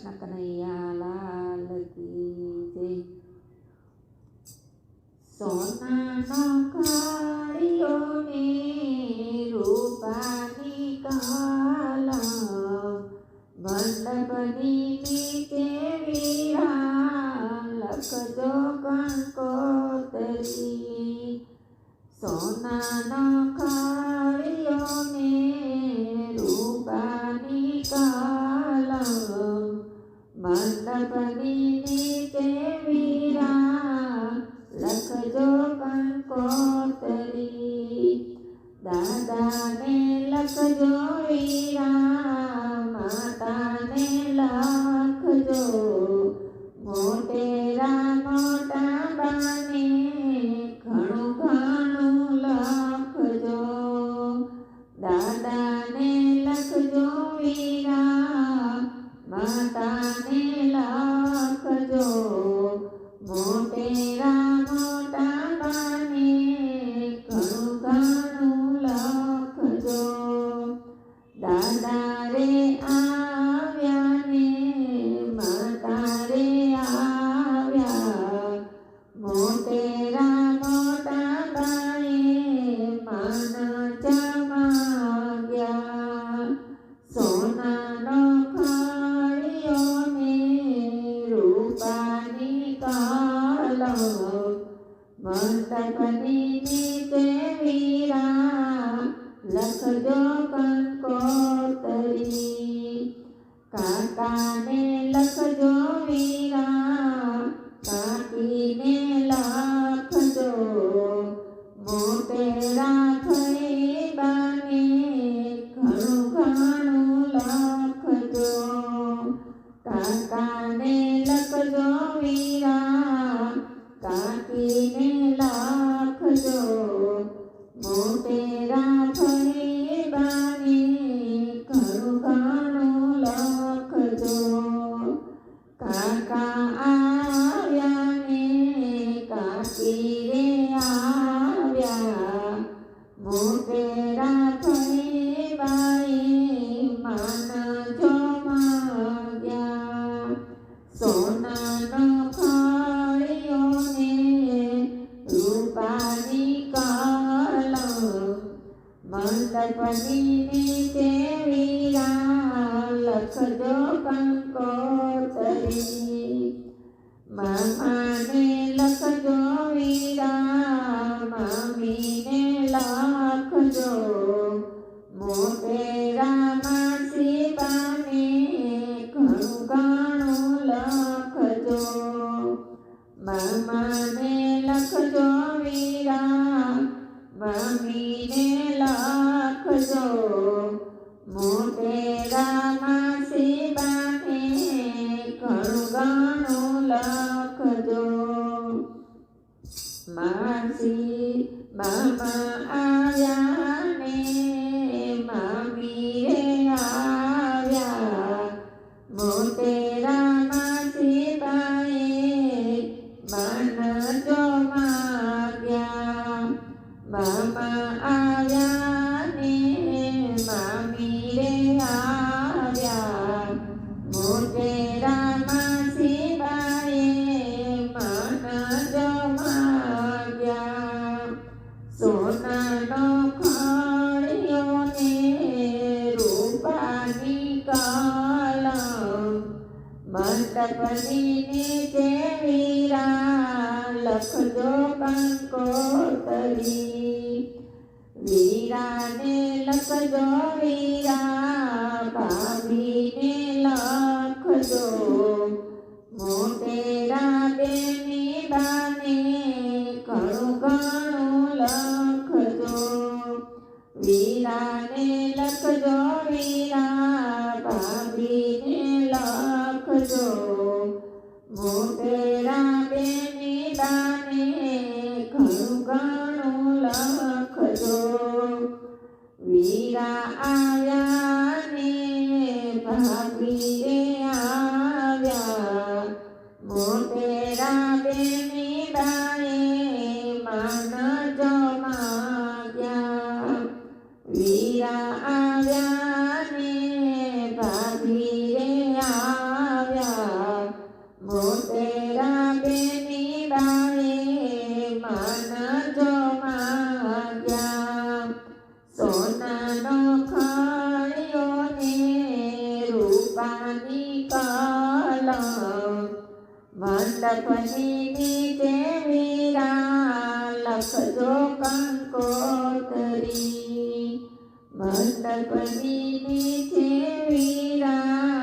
કૃષ્ણ કનૈયા લાલ કી જય. સોનાનો કાળિયો ને રૂપાની કાલા, મંડપની નીચે વીરા લખજો કંકોતરી. સોનાનો કાળિયો ને રૂપાની કાલા, મંડપની નીચે વીરા લખજો કંકોતરી. દાદાને લખજો વીરા, માતાને લખજો, મોટેરા મોટા બાને ઘણું ઘણું લખજો. દાદાને લખજો વીરા, માતાને લખજો, મોટેરા મોટા બાને ઘણું ઘણું લખજો. દાદા રે આવ્યા ને માતા રે આવ્યા, મોટેરા મોટા બાએ માન જમાવ્યા. સોનાનો કાળિયો ને રૂપાની કાલા, મંડપની નીચે વીરા લખજો કંકોતરી. કાકાને લખજો વીરા, કાકીને લખજો, મોટેરા ભાઈ બાને ઘણું ઘણું લખજો. કાકાને લખજો વીરા, કાકીને લખજો, મોટેરા ભાઈ બાને ઘણું ઘણું લખજો. કાકા આવ્યા ને કાકી રે આવ્યા, મોટેરા ભાઈ બાએ માન જમાવ્યા. સોનાનો કાળિયો ને રૂપાની કાલા, મંડપની નીચે વીરા લખજો કંકોતરી. મામાને લખજો વીરા, મામીને લખજો, મોટેરા માસી બાને ઘણું ઘણું લખજો. મામાને લખજો વીરા, મામીને લખજો, મોટેરા માસી બાને ઘણું ઘણું લખજો. માસી મામા આવ્યા ને મામી રે આવ્યા, મોટેરા માસી બાએ માન જમાવ્યા. મામા આવ્યા ને મામી રે આવ્યા, મોટેરા માસી બાએ માન જમાવ્યા. સોનાનો કાળિયો ને રૂપાની કાલા, મંડપની નીચે વીરા લખજો કંકોતરી. વીરાને લખજો વીરા, ભાભીને લખજો, મોટેરા બેની બાને ઘણું ઘણું લખજો. વીરાને લખજો વીરા, ભાભીને લખજો, મોટેરા બેની બાને ઘણું ઘણું લખજો. વીરા આવ્યા ને ભાભી રે આવ્યા, મોટેરા બેની બાએ માન જમાવ્યા. વીરા આવ્યા ને ભાભી રે આવ્યા, સોનાનો ખણ્યો ને રૂપાની કલમ મંડપની નીચે વીરા લખજો કંકોતરી મંડપની નીચે વીરા